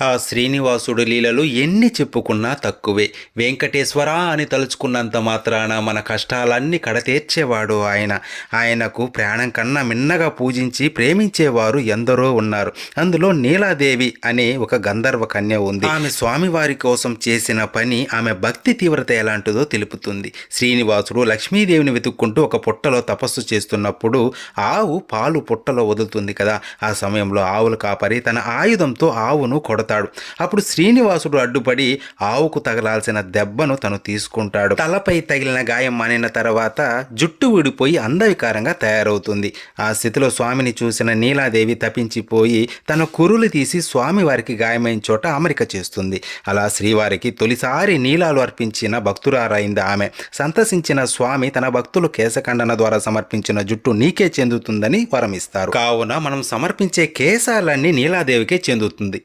ఆ శ్రీనివాసుడు లీలలు ఎన్ని చెప్పుకున్నా తక్కువే. వెంకటేశ్వర అని తలుచుకున్నంత మాత్రాన మన కష్టాలన్నీ కడతీర్చేవాడు ఆయన. ఆయనకు ప్రాణం కన్నా మిన్నగా పూజించి ప్రేమించేవారు ఎందరో ఉన్నారు. అందులో నీలాదేవి అనే ఒక గంధర్వ కన్య ఉంది. ఆమె స్వామివారి కోసం చేసిన పని, ఆమె భక్తి తీవ్రత ఎలాంటిదో తెలుపుతుంది. శ్రీనివాసుడు లక్ష్మీదేవిని వెతుక్కుంటూ ఒక పుట్టలో తపస్సు చేస్తున్నప్పుడు ఆవు పాలు పుట్టలో వదులుతుంది కదా. ఆ సమయంలో ఆవుల కాపరి తన ఆయుధంతో ఆవును కొడతాడు. అప్పుడు శ్రీనివాసుడు అడ్డుపడి ఆవుకు తగలాల్సిన దెబ్బను తను తీసుకుంటాడు. తలపై తగిలిన గాయం మానిన తర్వాత జుట్టు ఊడిపోయి అందవికారంగా తయారవుతుంది. ఆ స్థితిలో స్వామిని చూసిన నీలాదేవి తప్పించిపోయి తన కురులు తీసి స్వామివారికి గాయమైన చోట అమరిక చేస్తుంది. అలా శ్రీవారికి తొలిసారి నీలాలు అర్పించిన భక్తురారైంది ఆమె. సంతసించిన స్వామి తన భక్తులు కేశఖండన ద్వారా సమర్పించిన జుట్టు నీకే చెందుతుందని వరమిస్తారు. కావున మనం సమర్పించే కేశాలన్నీ నీలాదేవికే చెందుతుంది.